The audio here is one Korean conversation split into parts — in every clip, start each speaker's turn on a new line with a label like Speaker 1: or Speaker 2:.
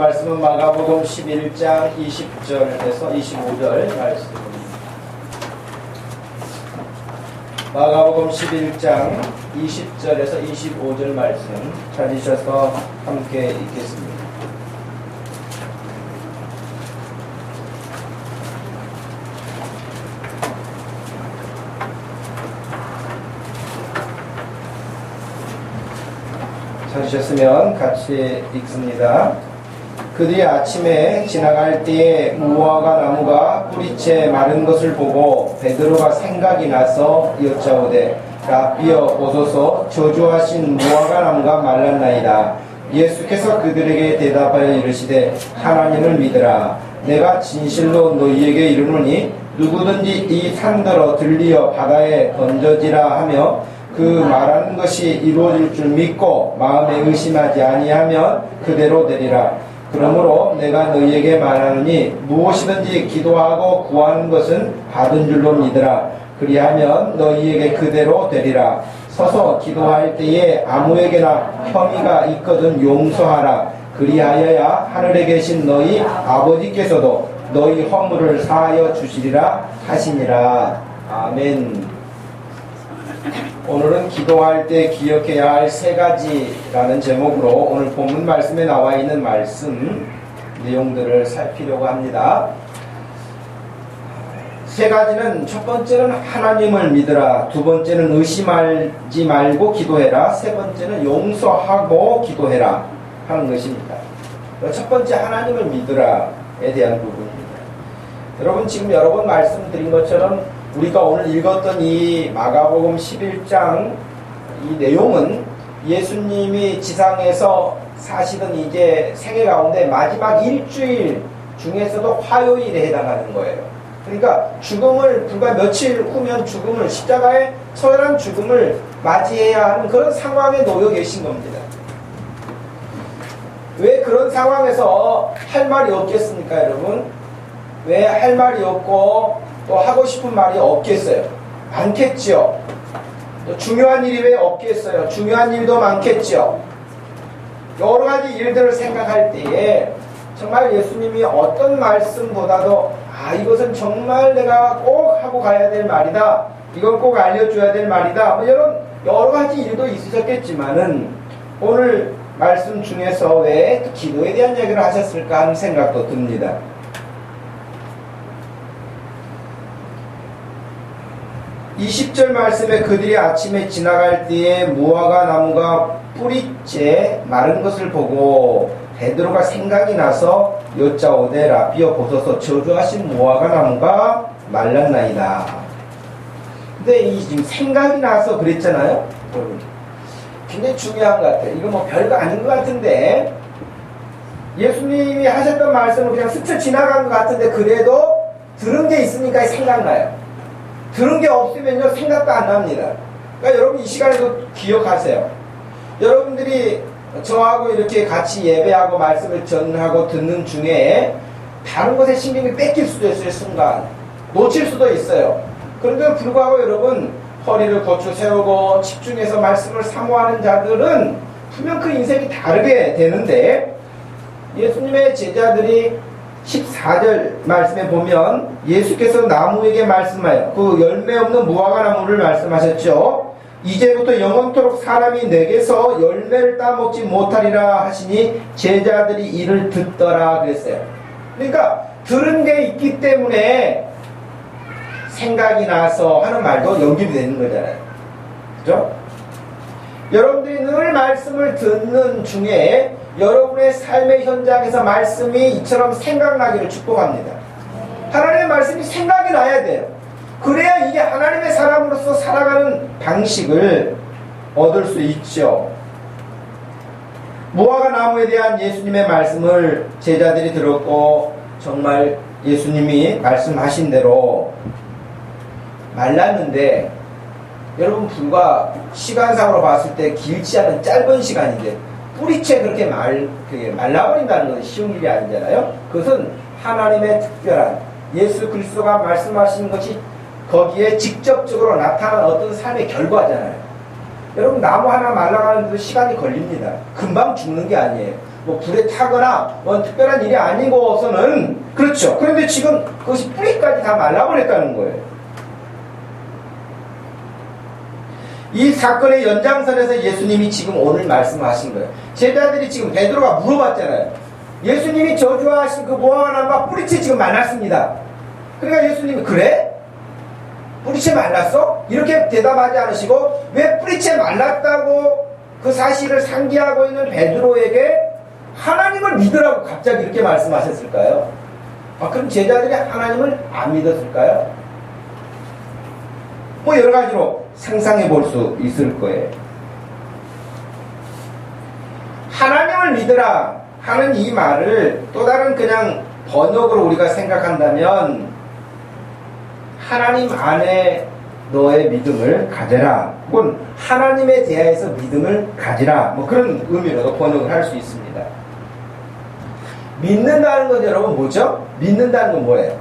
Speaker 1: 말씀은 마가복음 11장 20절에서 25절 말씀입니다. 마가복음 11장 20절에서 25절 말씀 찾으셔서 함께 읽겠습니다. 찾으셨으면 같이 읽습니다. 그들이 아침에 지나갈 때에 무화과 나무가 뿌리채 마른 것을 보고 베드로가 생각이 나서 여짜오되 라삐어 보소서 저주하신 무화과 나무가 말랐나이다. 예수께서 그들에게 대답하여 이르시되 하나님을 믿으라. 내가 진실로 너희에게 이르노니 누구든지 이 산더러 들리어 바다에 던져지라 하며 그 말하는 것이 이루어질 줄 믿고 마음에 의심하지 아니하면 그대로 되리라. 그러므로 내가 너희에게 말하노니 무엇이든지 기도하고 구하는 것은 받은 줄로 믿으라. 그리하면 너희에게 그대로 되리라. 서서 기도할 때에 아무에게나 혐의가 있거든 용서하라. 그리하여야 하늘에 계신 너희 아버지께서도 너희 허물을 사하여 주시리라 하시니라. 아멘. 오늘은 기도할 때 기억해야 할 세 가지라는 제목으로 오늘 본문 말씀에 나와 있는 말씀 내용들을 살피려고 합니다. 세 가지는 첫 번째는 하나님을 믿으라, 두 번째는 의심하지 말고 기도해라, 세 번째는 용서하고 기도해라 하는 것입니다. 첫 번째 하나님을 믿으라에 대한 부분입니다. 여러분 지금 여러 번 말씀드린 것처럼 우리가 오늘 읽었던 이 마가복음 11장 이 내용은 예수님이 지상에서 사시던 이제 생애 가운데 마지막 일주일 중에서도 화요일에 해당하는 거예요. 그러니까 죽음을 불과 며칠 후면 죽음을 십자가의 처절한 죽음을 맞이해야 하는 그런 상황에 놓여 계신 겁니다. 왜 그런 상황에서 할 말이 없겠습니까, 여러분? 왜 할 말이 없고 또 하고 싶은 말이 없겠어요? 많겠죠. 또 중요한 일이 왜 없겠어요? 중요한 일도 많겠죠. 여러 가지 일들을 생각할 때에 정말 예수님이 어떤 말씀보다도 이것은 정말 내가 꼭 하고 가야 될 말이다. 이건 꼭 알려줘야 될 말이다. 뭐 이런 여러 가지 일도 있으셨겠지만은 오늘 말씀 중에서 왜 기도에 대한 얘기를 하셨을까 하는 생각도 듭니다. 20절 말씀에 그들이 아침에 지나갈 때에 무화과 나무가 뿌리째 마른 것을 보고 베드로가 생각이 나서 여짜오되 라삐어 보소서 저주하신 무화과 나무가 말랐나이다. 근데 이 지금 생각이 나서 그랬잖아요. 굉장히 중요한 것 같아요. 이거 뭐 별거 아닌 것 같은데 예수님이 하셨던 말씀을 그냥 스쳐 지나간 것 같은데 그래도 들은 게 있으니까 생각나요. 들은 게 없으면요 생각도 안 납니다. 그러니까 여러분 이 시간에도 기억하세요. 여러분들이 저하고 이렇게 같이 예배하고 말씀을 전하고 듣는 중에 다른 것에 신경이 뺏길 수도 있어요. 순간 놓칠 수도 있어요. 그런데도 불구하고 여러분 허리를 고쳐 세우고 집중해서 말씀을 사모하는 자들은 분명 그 인생이 다르게 되는데 예수님의 제자들이 14절 말씀에 보면 예수께서 나무에게 말씀하여 그 열매 없는 무화과 나무를 말씀하셨죠. 이제부터 영원토록 사람이 내게서 열매를 따먹지 못하리라 하시니 제자들이 이를 듣더라 그랬어요. 그러니까 들은 게 있기 때문에 생각이 나서 하는 말도 연결이 되는 거잖아요. 그죠? 여러분들이 늘 말씀을 듣는 중에 여러분의 삶의 현장에서 말씀이 이처럼 생각나기를 축복합니다. 하나님의 말씀이 생각이 나야 돼요. 그래야 이게 하나님의 사람으로서 살아가는 방식을 얻을 수 있죠. 무화과 나무에 대한 예수님의 말씀을 제자들이 들었고 정말 예수님이 말씀하신 대로 말랐는데 여러분 불과 시간상으로 봤을 때 길지 않은 짧은 시간인데 뿌리채 그렇게 말라버린다는 건 쉬운 일이 아니잖아요. 그것은 하나님의 특별한 예수 그리스도가 말씀하신 것이 거기에 직접적으로 나타난 어떤 삶의 결과잖아요. 여러분 나무 하나 말라가는데도 시간이 걸립니다. 금방 죽는 게 아니에요. 뭐 불에 타거나 뭐 특별한 일이 아니고서는 그렇죠. 그런데 지금 그것이 뿌리까지 다 말라버렸다는 거예요. 이 사건의 연장선에서 예수님이 지금 오늘 말씀하신 거예요. 제자들이 지금 베드로가 물어봤잖아요. 예수님이 저주하신 그 모아나무가 뿌리채 지금 말랐습니다. 그러니까 예수님이 그래? 뿌리채 말랐어? 이렇게 대답하지 않으시고 왜 뿌리채 말랐다고 그 사실을 상기하고 있는 베드로에게 하나님을 믿으라고 갑자기 이렇게 말씀하셨을까요? 그럼 제자들이 하나님을 안 믿었을까요? 뭐 여러 가지로 상상해 볼 수 있을 거예요. 하나님을 믿으라 하는 이 말을 또 다른 그냥 번역으로 우리가 생각한다면 하나님 안에 너의 믿음을 가져라 혹은 하나님에 대해서 믿음을 가지라 뭐 그런 의미로도 번역을 할 수 있습니다. 믿는다는 건 여러분 뭐죠? 믿는다는 건 뭐예요?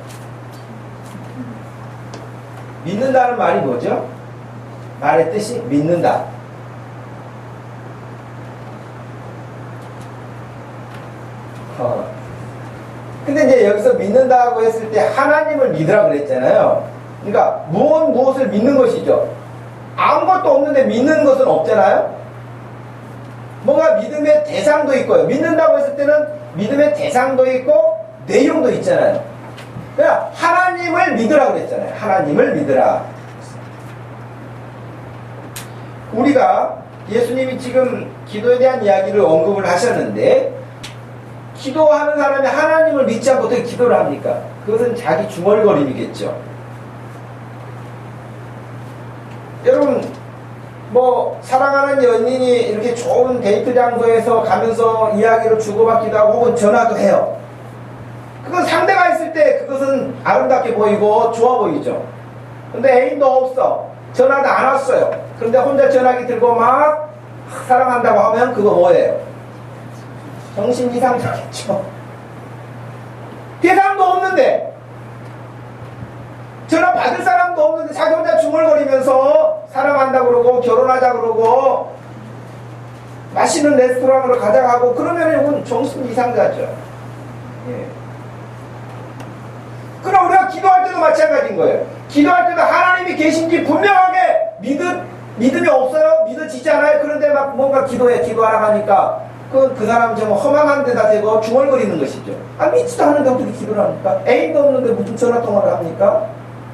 Speaker 1: 믿는다는 말이 뭐죠? 말의 뜻이 믿는다. 근데 이제 여기서 믿는다고 했을 때 하나님을 믿으라 그랬잖아요. 그러니까 무엇을 믿는 것이죠. 아무것도 없는데 믿는 것은 없잖아요. 뭔가 믿음의 대상도 있고요. 믿는다고 했을 때는 믿음의 대상도 있고 내용도 있잖아요. 그러니까 하나님을 믿으라 그랬잖아요. 하나님을 믿으라. 우리가 예수님이 지금 기도에 대한 이야기를 언급을 하셨는데 기도하는 사람이 하나님을 믿지 않고 어떻게 기도를 합니까? 그것은 자기 중얼거림이겠죠. 여러분 뭐 사랑하는 연인이 이렇게 좋은 데이트 장소에서 가면서 이야기를 주고받기도 하고 혹은 전화도 해요. 그건 상대가 있을 때 그것은 아름답게 보이고 좋아 보이죠. 근데 애인도 없어. 전화도 안 왔어요. 그런데 혼자 전화기 들고 막 사랑한다고 하면 그거 뭐예요? 정신 이상자겠죠. 대상도 없는데 전화 받을 사람도 없는데 자기 혼자 중얼거리면서 사랑한다 그러고 결혼하자 그러고 맛있는 레스토랑으로 가자 하고 그러면 이건 정신 이상자죠. 예. 그럼 우리가 기도할 때도 마찬가지인 거예요. 기도할 때도 하나님이 계신지 분명하게 믿음이 없어요. 믿어지지 않아요. 그런데 막 뭔가 기도하라 하니까 그 사람은 정말 허망한 데다 대고 중얼거리는 것이죠. 믿지도 않는데 어떻게 기도를 합니까? 애인도 없는데 무슨 전화통화를 합니까?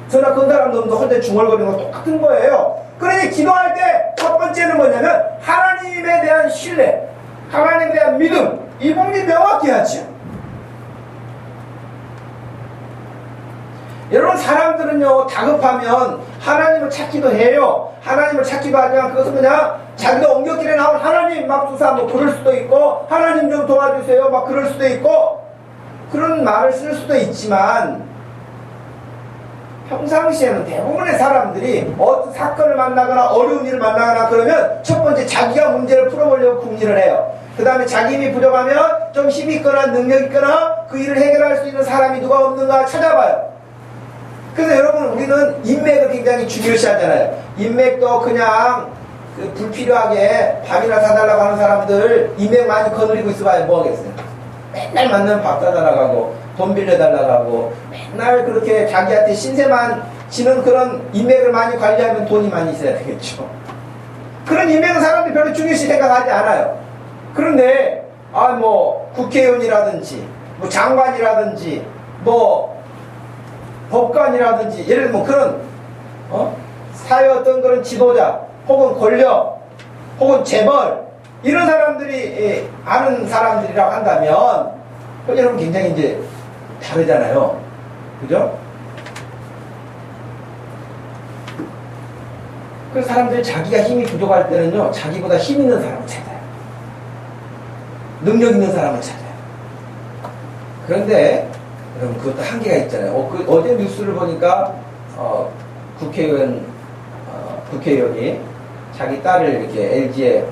Speaker 1: 전화 건 사람도 없는데 혼자 중얼거리는 거 똑같은 거예요. 그러니 기도할 때 첫 번째는 뭐냐면 하나님에 대한 신뢰, 하나님에 대한 믿음, 이 부분이 명확히 하죠. 여러분 사람들은요 다급하면 하나님을 찾기도 해요. 하나님을 찾기도 하지만 그것은 그냥 자기가 엉겹길에 나온 하나님 막 수사 뭐 그럴 수도 있고 하나님 좀 도와주세요 막 그럴 수도 있고 그런 말을 쓸 수도 있지만 평상시에는 대부분의 사람들이 어떤 사건을 만나거나 어려운 일을 만나거나 그러면 첫 번째 자기가 문제를 풀어보려고 궁리를 해요. 그 다음에 자기 힘이 부족하면 좀 힘이 있거나 능력 있거나 그 일을 해결할 수 있는 사람이 누가 없는가 찾아봐요. 그래서 여러분 우리는 인맥을 굉장히 중요시 하잖아요. 인맥도 그냥 불필요하게 밥이나 사달라고 하는 사람들 인맥 많이 거느리고 있어봐야 뭐하겠어요. 맨날 만나면 밥 사달라고 하고 돈 빌려달라고 하고 맨날 그렇게 자기한테 신세만 지는 그런 인맥을 많이 관리하면 돈이 많이 있어야 되겠죠. 그런 인맥은 사람들이 별로 중요시 생각하지 않아요. 그런데 뭐 국회의원이라든지 뭐 장관이라든지 뭐 법관이라든지 예를 들면 그런 사회 어떤 그런 지도자 혹은 권력 혹은 재벌 이런 사람들이 아는 사람들이라고 한다면 여러분 굉장히 이제 다르잖아요. 그죠? 그래서 사람들이 자기가 힘이 부족할 때는요 자기보다 힘 있는 사람을 찾아요. 능력 있는 사람을 찾아요. 그런데 여러분 그것도 한계가 있잖아요. 어제 뉴스를 보니까 국회의원이 자기 딸을 이렇게 LG에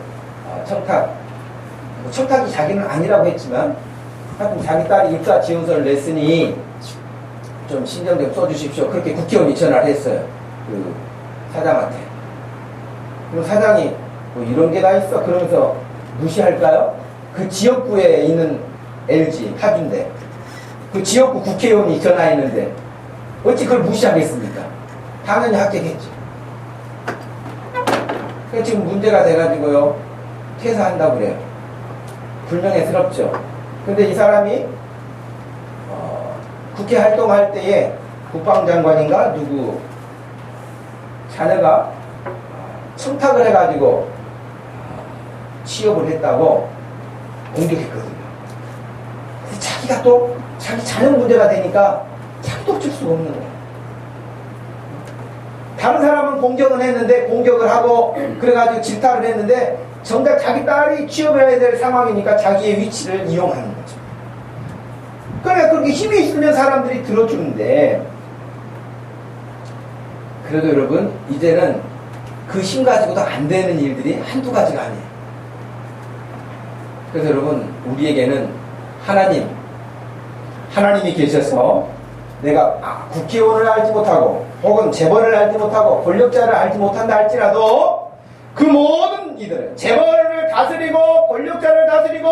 Speaker 1: 청탁이 자기는 아니라고 했지만 하여튼 자기 딸이 입사 지원서를 냈으니 좀 신경 좀 써주십시오. 그렇게 국회의원이 전화를 했어요. 그 사장한테. 그럼 사장이 뭐 이런 게 다 있어? 그러면서 무시할까요? 그 지역구에 있는 LG 파주인데 그 지역구 국회의원이 전화했는데 어찌 그걸 무시하겠습니까? 당연히 합격했죠. 그래서 지금 문제가 돼가지고요 퇴사한다고 그래요. 불명예스럽죠. 근데 이 사람이 국회 활동할 때에 국방장관인가 누구 자녀가 청탁을 해가지고 취업을 했다고 공격했거든요. 그래서 자기가 또 자기 자녀 문제가 되니까 자기도 어쩔 수가 없는 거예요. 다른 사람은 공격은 했는데 공격을 하고 그래가지고 질타를 했는데 정작 자기 딸이 취업해야 될 상황이니까 자기의 위치를 이용하는 거죠. 그러니까 그렇게 힘이 있으면 사람들이 들어주는데 그래도 여러분 이제는 그 힘 가지고도 안 되는 일들이 한두 가지가 아니에요. 그래서 여러분 우리에게는 하나님이 계셔서 내가 국회의원을 알지 못하고 혹은 재벌을 알지 못하고 권력자를 알지 못한다 할지라도 그 모든 이들 재벌을 다스리고 권력자를 다스리고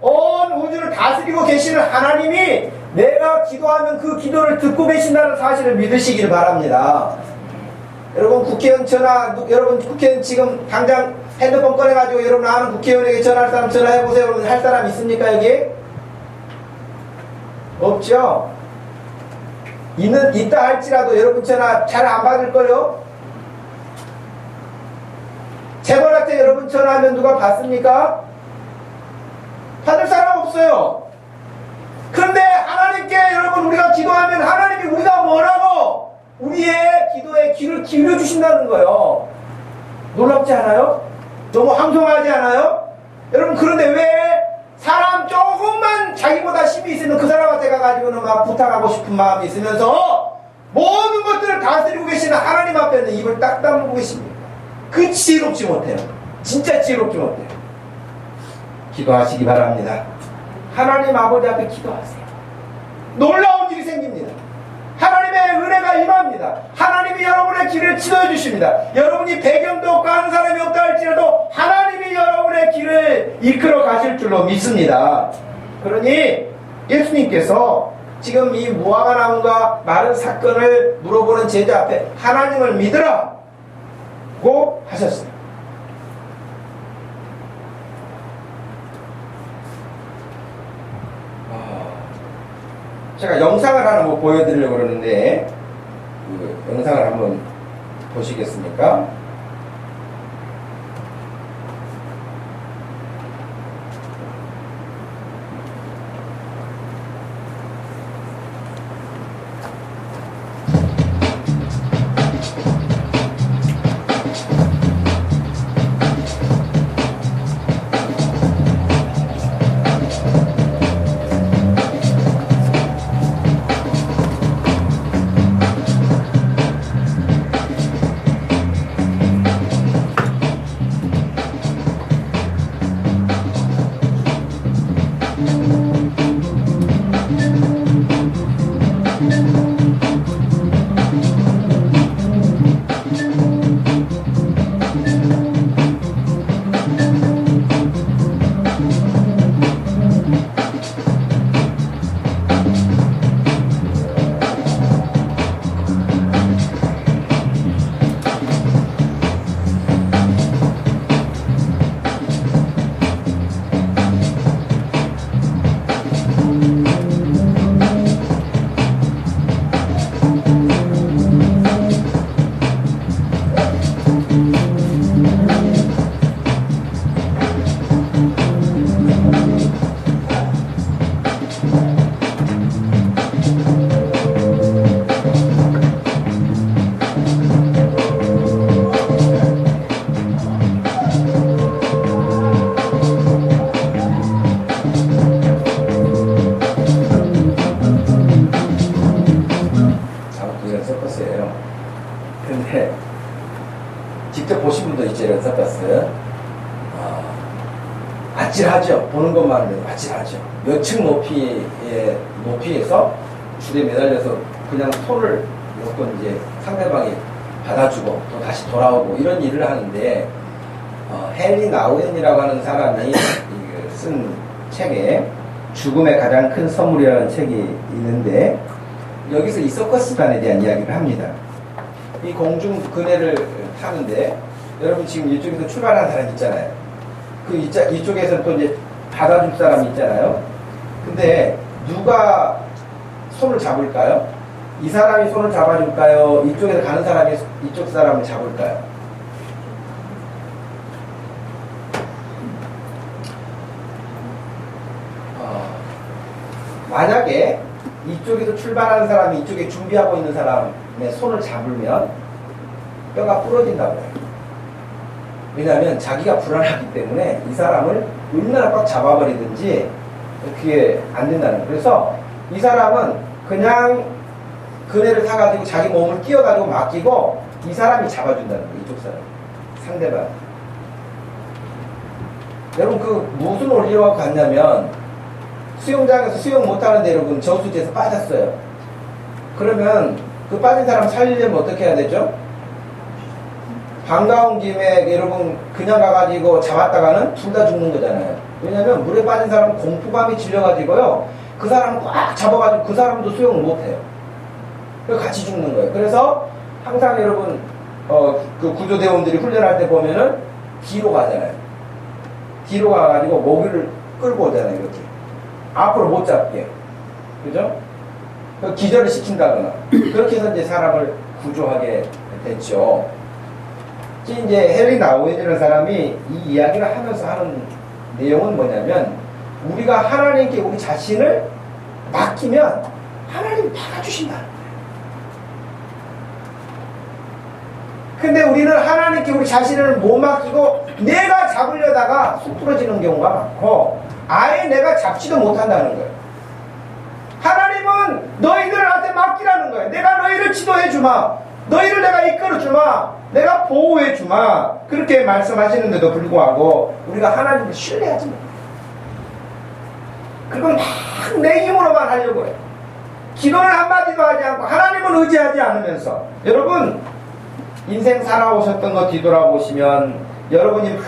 Speaker 1: 온 우주를 다스리고 계시는 하나님이 내가 기도하면 그 기도를 듣고 계신다는 사실을 믿으시길 바랍니다. 여러분 국회의원 여러분 국회의원 지금 당장 핸드폰 꺼내가지고 여러분 아는 국회의원에게 전화할 사람 전화해보세요. 여러분 할 사람 있습니까 여기? 없죠? 있다 할지라도 여러분 전화 잘 안 받을걸요? 재벌한테 여러분 전화하면 누가 받습니까? 받을 사람 없어요. 그런데 하나님께 여러분 우리가 기도하면 하나님이 우리가 뭐라고 우리의 기도에 귀를 기울여 주신다는 거예요. 놀랍지 않아요? 너무 황송하지 않아요? 여러분 그런데 왜 사람 조금만 자기보다 힘이 있으면 그 사람한테 가가지고는 막 부탁하고 싶은 마음이 있으면서 모든 것들을 다스리고 계시는 하나님 앞에는 입을 딱 다물고 계십니다. 그 지혜롭지 못해요. 진짜 지혜롭지 못해요. 기도하시기 바랍니다. 하나님 아버지 앞에 기도하세요. 놀라운 일이 생깁니다. 하나님의 은혜가 임합니다. 하나님이 여러분의 길을 지도해 주십니다. 여러분이 배경도 없고 하는 사람이 없다 할지라도 하나님이 여러분의 길을 이끌어 가실 줄로 믿습니다. 그러니 예수님께서 지금 이 무화과 나무가 마른 사건을 물어보는 제자 앞에 하나님을 믿으라고 하셨어요. 제가 영상을 하나 보여드리려고 그러는데 그 영상을 한번 보시겠습니까? 근데 직접 보신 분도 있죠. 이런 서커스 아찔하죠. 보는 것만으로도 아찔하죠. 몇 층 높이에서 줄에 매달려서 그냥 손을 무조건 이제 상대방이 받아주고 또 다시 돌아오고 이런 일을 하는데 헨리 나우엔이라고 하는 사람이 쓴 책에 죽음의 가장 큰 선물이라는 책이 있는데 여기서 이 서커스단에 대한 이야기를 합니다. 이 공중 그네를 타는데 여러분 지금 이쪽에서 출발한 사람 있잖아요. 그 이쪽에서 또 이제 받아줄 사람이 있잖아요. 근데 누가 손을 잡을까요? 이 사람이 손을 잡아줄까요? 이쪽에서 가는 사람이 이쪽 사람을 잡을까요? 만약에 이쪽에서 출발하는 사람이 이쪽에 준비하고 있는 사람의 손을 잡으면 뼈가 부러진다고 해요. 왜냐하면 자기가 불안하기 때문에 이 사람을 얼마나 꽉 잡아버리든지 그게 안 된다는 거예요. 그래서 이 사람은 그냥 그네를 타가지고 자기 몸을 끼워가지고 맡기고 이 사람이 잡아준다는 거예요. 이쪽 사람. 상대방. 여러분 그 무슨 원리와 같냐면 수영장에서 수영 못하는데 여러분 저수지에서 빠졌어요. 그러면 그 빠진 사람 살리려면 어떻게 해야 되죠? 반가운 김에 여러분 그냥 가가지고 잡았다가는 둘 다 죽는 거잖아요. 왜냐면 물에 빠진 사람은 공포감이 질려가지고요. 그 사람은 꽉 잡아가지고 그 사람도 수영을 못해요. 그래서 같이 죽는 거예요. 그래서 항상 여러분 그 구조대원들이 훈련할 때 보면은 뒤로 가잖아요. 뒤로 가가지고 모기를 끌고 오잖아요. 이렇게. 앞으로 못 잡게. 그죠? 기절을 시킨다거나. 그렇게 해서 이제 사람을 구조하게 됐죠. 이제 헨리 나우엔이라는 사람이 이 이야기를 하면서 하는 내용은 뭐냐면 우리가 하나님께 우리 자신을 맡기면 하나님이 받아주신다. 근데 우리는 하나님께 우리 자신을 못 맡기고 내가 잡으려다가 속 부러지는 경우가 많고 아예 내가 잡지도 못한다는 거예요. 하나님은 너희들한테 맡기라는 거예요. 내가 너희를 지도해 주마. 너희를 내가 이끌어 주마. 내가 보호해 주마. 그렇게 말씀하시는데도 불구하고 우리가 하나님을 신뢰하지 마. 그건 막 내 힘으로만 하려고 해요. 기도를 한마디도 하지 않고 하나님은 의지하지 않으면서 여러분 인생 살아오셨던 거 뒤돌아보시면 여러분이 막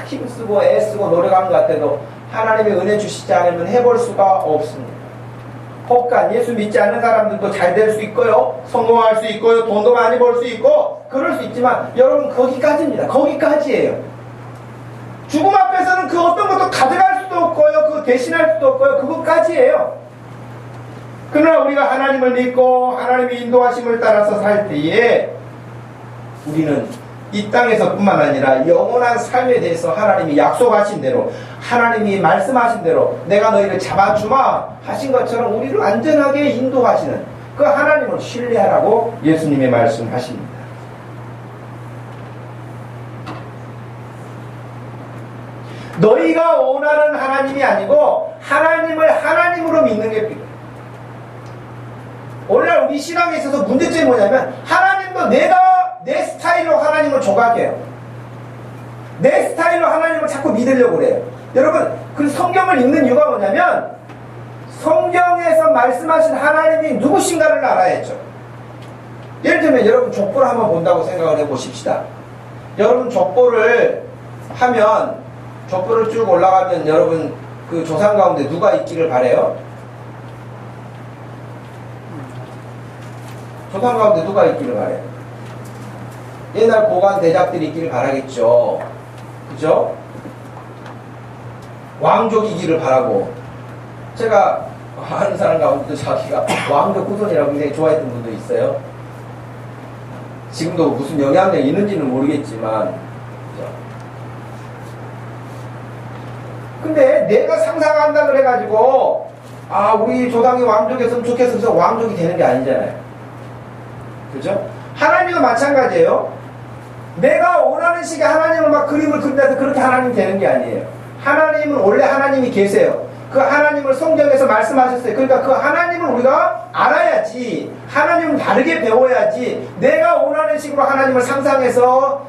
Speaker 1: 힘쓰고 애쓰고 노력한 것 같아도 하나님의 은혜 주시지 않으면 해볼 수가 없습니다. 혹간 예수 믿지 않는 사람들도 잘 될 수 있고요. 성공할 수 있고요. 돈도 많이 벌 수 있고 그럴 수 있지만 여러분 거기까지입니다. 거기까지예요. 죽음 앞에서는 그 어떤 것도 가져갈 수도 없고요. 그거 대신할 수도 없고요. 그것까지예요. 그러나 우리가 하나님을 믿고 하나님의 인도하심을 따라서 살 때에 우리는 이 땅에서 뿐만 아니라 영원한 삶에 대해서 하나님이 약속하신 대로 하나님이 말씀하신 대로 내가 너희를 잡아주마 하신 것처럼 우리를 안전하게 인도하시는 그 하나님을 신뢰하라고 예수님의 말씀하십니다. 너희가 원하는 하나님이 아니고 하나님을 하나님으로 믿는 게 필요해요. 오늘날 우리 신앙에 있어서 문제점이 뭐냐면 하나님도 내가 내 스타일로 하나님을 조각해요. 내 스타일로 하나님을 자꾸 믿으려고 그래요. 여러분 그 성경을 읽는 이유가 뭐냐면 성경에서 말씀하신 하나님이 누구신가를 알아야죠. 예를 들면 여러분 족보를 한번 본다고 생각을 해보십시다. 여러분 족보를 하면 족보를 쭉 올라가면 여러분 그 조상 가운데 누가 있기를 바래요? 조상 가운데 누가 있기를 바래요? 옛날 고관 대작들이 있기를 바라겠죠. 그죠? 왕족이기를 바라고. 제가 아는 사람 가운데도 자기가 왕족 후손이라고 굉장히 좋아했던 분도 있어요. 지금도 무슨 영향력이 있는지는 모르겠지만. 그죠? 근데 내가 상상한다 그래가지고 아 우리 조상이 왕족이었으면 좋겠어서 왕족이 되는 게 아니잖아요. 그죠? 하나님도 마찬가지예요. 내가 원하는 식의 하나님을 막 그림을 그린다고 그렇게 하나님이 되는 게 아니에요. 하나님은 원래 하나님이 계세요. 그 하나님을 성경에서 말씀하셨어요. 그러니까 그 하나님을 우리가 알아야지. 하나님을 다르게 배워야지. 내가 원하는 식으로 하나님을 상상해서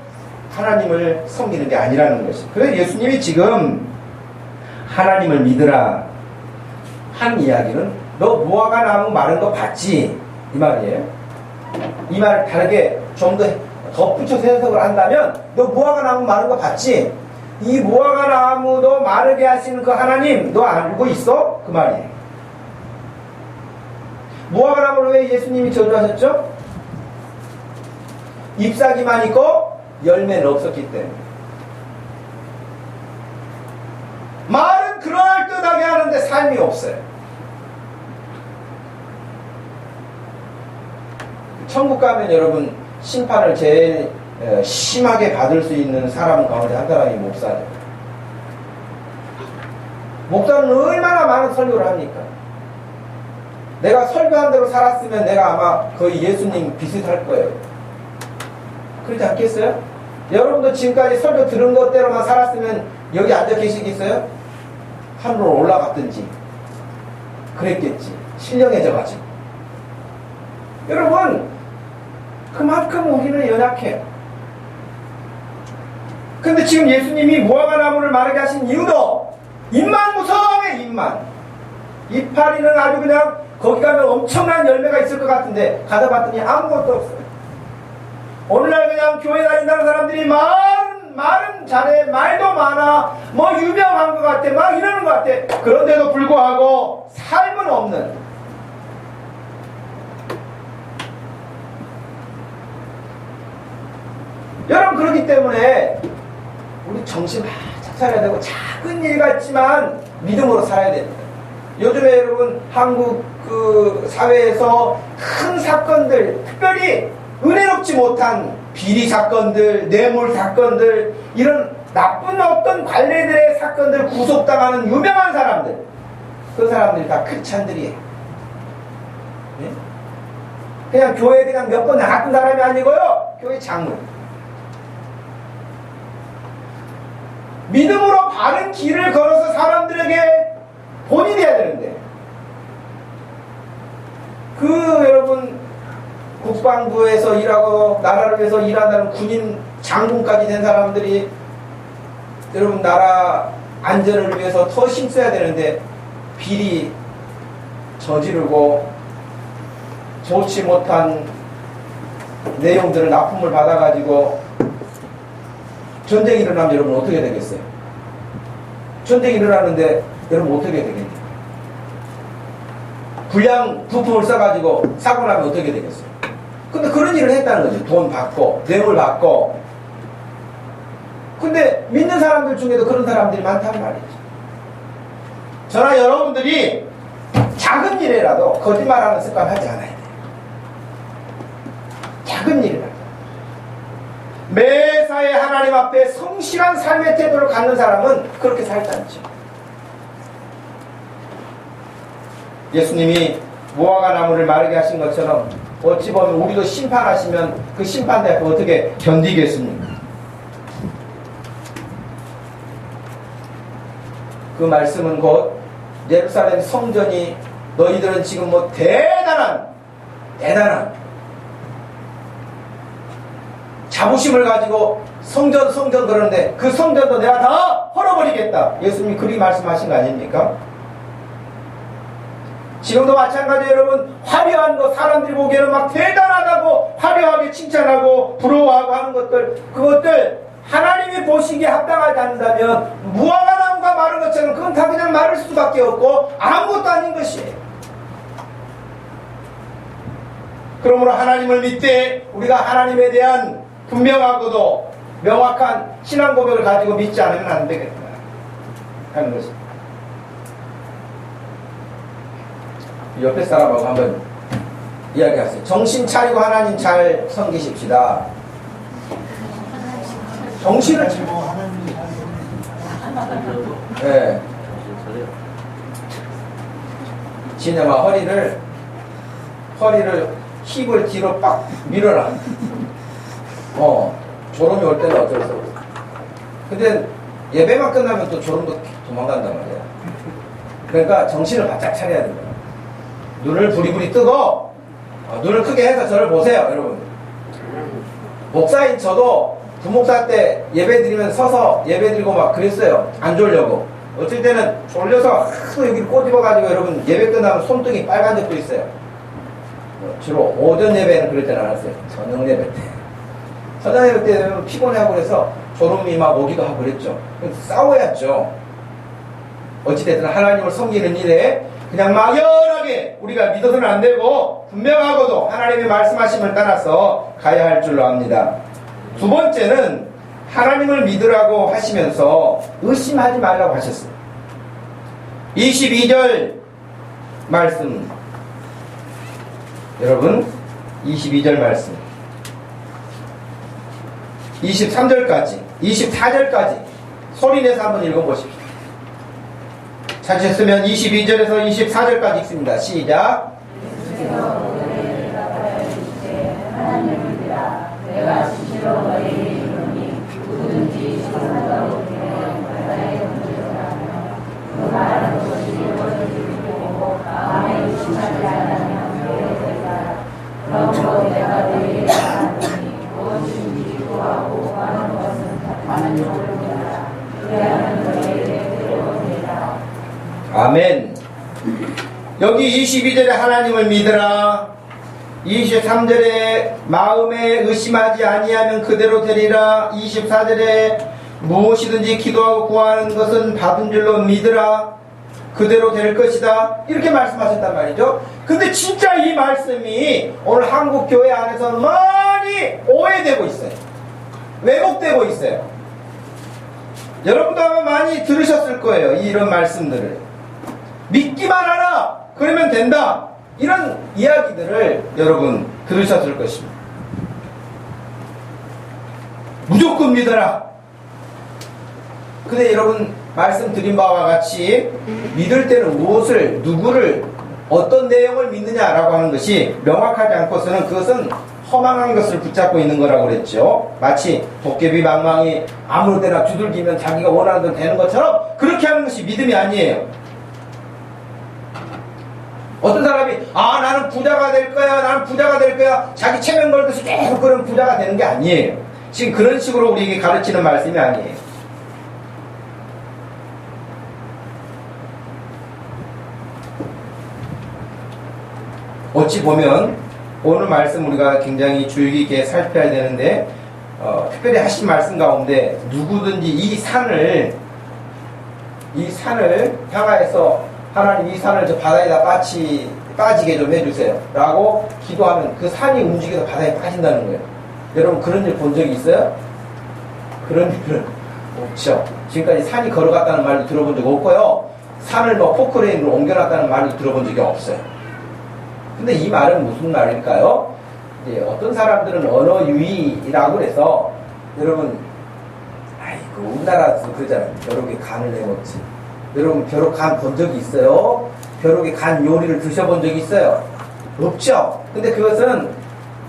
Speaker 1: 하나님을 섬기는 게 아니라는 것이죠. 그래서 예수님이 지금 하나님을 믿으라 한 이야기는 너 무화과 나무 마른 거 봤지? 이 말이에요. 이 말을 다르게 좀 더 덧붙여서 해석을 한다면 너 무화과 나무 마른 거 봤지? 이 무화과 나무도 마르게 하시는 그 하나님 너 알고 있어? 그 말이에요. 무화과 나무를 왜 예수님이 저주하셨죠? 잎사귀만 있고 열매는 없었기 때문에. 말은 그럴듯하게 하는데 삶이 없어요. 천국 가면 여러분 심판을 제일 심하게 받을 수 있는 사람 가운데 한 사람이 목사죠. 목사는 얼마나 많은 설교를 합니까? 내가 설교한 대로 살았으면 내가 아마 거의 예수님 비슷할 거예요. 그렇지 않겠어요? 여러분도 지금까지 설교 들은 것대로만 살았으면 여기 앉아 계시겠어요? 하늘로 올라갔든지 그랬겠지. 신령해져가지고. 여러분 그만큼 우리는 연약해요. 근데 지금 예수님이 무화과 나무를 마르게 하신 이유도 잎만 무성해. 잎만. 이파리는 아주 그냥 거기 가면 엄청난 열매가 있을 것 같은데 가다 봤더니 아무것도 없어요. 오늘날 그냥 교회 다닌다는 사람들이 말은 잘해, 말도 많아, 뭐 유명한 것 같아, 막 이러는 것 같아. 그런데도 불구하고 삶은 없는. 여러분 그렇기 때문에 우리 정신 바짝 차려야 되고 작은 일 같지만 믿음으로 살아야 됩니다. 요즘에 여러분 한국 그 사회에서 큰 사건들, 특별히 은혜롭지 못한 비리 사건들, 뇌물 사건들, 이런 나쁜 어떤 관례들의 사건들 구속당하는 유명한 사람들, 그 사람들이 다 크리스찬들이에요. 네? 그냥 교회에 그냥 몇 번 나갔던 사람이 아니고요, 교회 장로. 믿음으로 바른 길을 걸어서 사람들에게 본이 돼야 되는데, 여러분 국방부에서 일하고 나라를 위해서 일한다는 군인 장군까지 된 사람들이 여러분 나라 안전을 위해서 더 힘써야 되는데 비리 저지르고 좋지 못한 내용들을 납품을 받아가지고 전쟁이 일어나면 여러분 어떻게 되겠어요? 전쟁이 일어나는데 여러분 어떻게 되겠냐? 불량 부품을 써가지고 사고 나면 어떻게 되겠어요? 근데 그런 일을 했다는 거죠. 돈 받고 뇌물 받고. 근데 믿는 사람들 중에도 그런 사람들이 많단 말이죠. 저나 여러분들이 작은 일이라도 거짓말하는 습관 하지 않아야 돼요. 작은 일이라도 매사에 하나님 앞에 성실한 삶의 태도를 갖는 사람은 그렇게 살지 않죠. 예수님이 무화과 나무를 마르게 하신 것처럼 어찌 보면 우리도 심판하시면 그 심판대 앞에 어떻게 견디겠습니까? 그 말씀은 곧 예루살렘 성전이 너희들은 지금 뭐 대단한 자부심을 가지고 성전 그러는데 그 성전도 내가 다 헐어버리겠다. 예수님이 그리 말씀하신 거 아닙니까? 지금도 마찬가지예요. 여러분 화려한 거 사람들이 보기에는 막 대단하다고 화려하게 칭찬하고 부러워하고 하는 것들, 그것들 하나님이 보시기에 합당하지 않는다면 무화과 나무가 마른 것처럼 그건 다 그냥 마를 수밖에 없고 아무것도 아닌 것이에요. 그러므로 하나님을 믿되 우리가 하나님에 대한 분명하고도 명확한 신앙 고백을 가지고 믿지 않으면 안 되겠다 하는 것입니다. 옆에 사람하고 한번 이야기하세요. 정신 차리고 하나님 잘 섬기십시다. 정신을 차리고 네. 진영아 허리를 힙을 뒤로 빡 밀어라. 졸음이 올 때는 어쩔 수 없어. 근데 예배만 끝나면 또 졸음도 도망간단 말이야. 그러니까 정신을 바짝 차려야 된다. 눈을 부리부리 뜨고 눈을 크게 해서 저를 보세요. 여러분 목사인 저도 부목사 때 예배 드리면 서서 예배 드리고 막 그랬어요. 안 졸려고. 어쩔 때는 졸려서 여기를 꼬집어가지고 여러분 예배 끝나면 손등이 빨간 적도 있어요. 주로 오전 예배는 그럴 때는 안 했어요. 저녁 예배 때. 저녁 예배 때 피곤해하고 그래서 졸음이 막 오기도 하고 그랬죠. 싸워야죠. 어찌됐든 하나님을 섬기는 일에 그냥 막연하게 우리가 믿어서는 안 되고 분명하고도 하나님의 말씀하심을 따라서 가야 할 줄로 압니다. 두 번째는 하나님을 믿으라고 하시면서 의심하지 말라고 하셨어요. 22절 말씀, 여러분 22절 말씀 23절까지 24절까지 소리내서 한번 읽어보십시오. 찾으셨으면 22절에서 24절까지 읽습니다. 시작. 아멘. 여기 22절에 하나님을 믿으라, 23절에 마음에 의심하지 아니하면 그대로 되리라, 24절에 무엇이든지 기도하고 구하는 것은 받은 줄로 믿으라, 그대로 될 것이다, 이렇게 말씀하셨단 말이죠. 근데 진짜 이 말씀이 오늘 한국 교회 안에서 많이 오해되고 있어요. 왜곡되고 있어요. 여러분도 아마 많이 들으셨을 거예요. 이런 말씀들을. 믿기만 하라, 그러면 된다, 이런 이야기들을 여러분 들으셨을 것입니다. 무조건 믿어라. 근데 여러분 말씀드린 바와 같이 믿을 때는 무엇을, 누구를, 어떤 내용을 믿느냐라고 하는 것이 명확하지 않고서는 그것은 허망한 것을 붙잡고 있는 거라고 그랬죠. 마치 도깨비 망망이 아무 데나 두들기면 자기가 원하는 대로 되는 것처럼 그렇게 하는 것이 믿음이 아니에요. 어떤 사람이 나는 부자가 될 거야, 나는 부자가 될 거야, 자기 체면 걸듯이 계속 그런 부자가 되는 게 아니에요. 지금 그런 식으로 우리에게 가르치는 말씀이 아니에요. 어찌 보면 오늘 말씀 우리가 굉장히 주의 깊게 살펴야 되는데, 특별히 하신 말씀 가운데 누구든지 이 산을 향하여서 하나님 이 산을 저 바다에다 빠지게 좀 해주세요 라고 기도하면 그 산이 움직여서 바다에 빠진다는 거예요. 여러분 그런 일 본 적이 있어요? 그런 일은 없죠. 지금까지 산이 걸어갔다는 말도 들어본 적 없고요, 산을 뭐 포크레인으로 옮겨놨다는 말도 들어본 적이 없어요. 근데 이 말은 무슨 말일까요? 이제 어떤 사람들은 언어 유희라고 해서, 여러분 아이고 우리나라에서 그러잖아요. 벼룩에 간을 내먹지. 여러분 벼룩 간 본 적이 있어요? 벼룩에 간 요리를 드셔본 적이 있어요? 없죠? 근데 그것은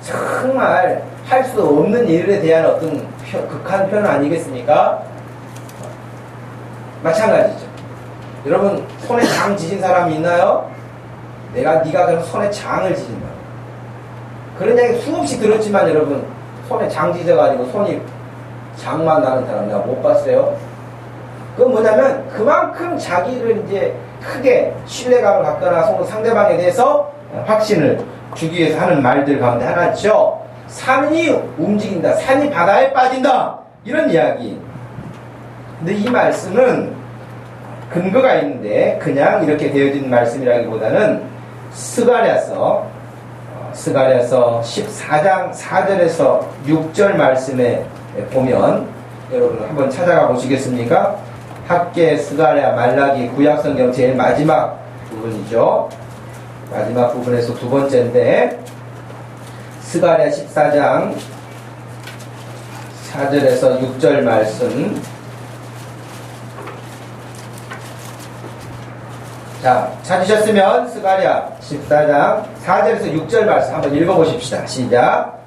Speaker 1: 정말 할 수 없는 일에 대한 어떤 극한 표현 아니겠습니까? 마찬가지죠. 여러분 손에 장 지진 사람이 있나요? 네가 그럼 손에 장을 지진다, 그런 얘기 수없이 들었지만 여러분 손에 장 지져가지고 손이 장만 나는 사람 내가 못 봤어요. 그건 뭐냐면 그만큼 자기를 이제 크게 신뢰감을 갖거나 상대방에 대해서 확신을 주기 위해서 하는 말들 가운데 하나죠. 산이 움직인다, 산이 바다에 빠진다, 이런 이야기. 근데 이 말씀은 근거가 있는데 그냥 이렇게 되어진 말씀이라기보다는 스가랴서 14장 4절에서 6절 말씀에 보면, 여러분 한번 찾아가 보시겠습니까? 학개, 스가랴, 말라기, 구약성경 제일 마지막 부분이죠. 마지막 부분에서 두 번째인데, 스가랴 14장 4절에서 6절 말씀. 자, 찾으셨으면 스가랴 14장 4절에서 6절 말씀 한번 읽어보십시다. 시작.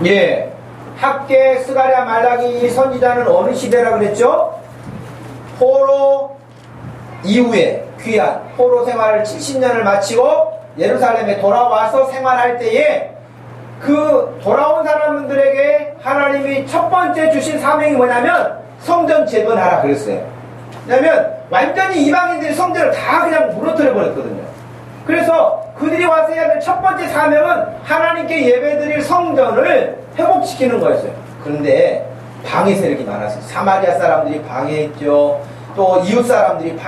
Speaker 1: 예. 학계, 스가랴, 말라기 이 선지자는 어느 시대라 그랬죠? 포로 이후에 귀한 포로 생활을 70년을 마치고 예루살렘에 돌아와서 생활할 때에 그 돌아온 사람들에게 하나님이 첫 번째 주신 사명이 뭐냐면 성전 재건하라 그랬어요. 왜냐면 완전히 이방인들이 성전을 다 그냥 무너뜨려 버렸거든요. 그래서 그들이 와서 해야 될 첫 번째 사명은 하나님께 예배드릴 성전을 회복시키는 거였어요. 그런데 방해 세력이 많았어요. 사마리아 사람들이 방해했죠. 또 이웃 사람들이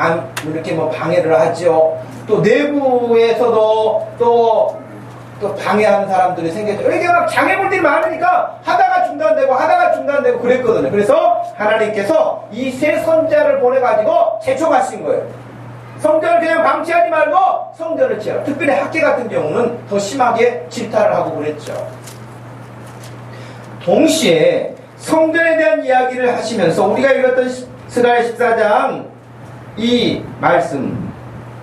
Speaker 1: 이렇게 방해를 하죠. 또 내부에서도 또 방해하는 사람들이 생겼죠. 이렇게 막 장애물들이 많으니까 하다가 중단되고 그랬거든요. 그래서 하나님께서 이 세 선자를 보내가지고 재촉하신 거예요. 성전을 그냥 방치하지 말고 성전을 지어라. 특별히 학계 같은 경우는 더 심하게 질타를 하고 그랬죠. 동시에 성전에 대한 이야기를 하시면서 우리가 읽었던 스가랴 14장 이 말씀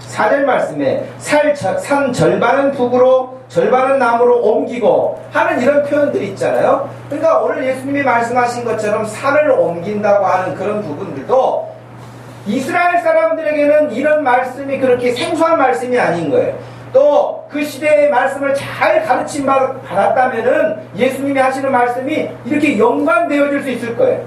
Speaker 1: 4절 말씀에 산 절반은 북으로 절반은 남으로 옮기고 하는 이런 표현들이 있잖아요. 그러니까 오늘 예수님이 말씀하신 것처럼 산을 옮긴다고 하는 그런 부분들도 이스라엘 사람들에게는 이런 말씀이 그렇게 생소한 말씀이 아닌 거예요. 또 그 시대의 말씀을 잘 가르침 받았다면은 예수님이 하시는 말씀이 이렇게 연관되어질 수 있을 거예요.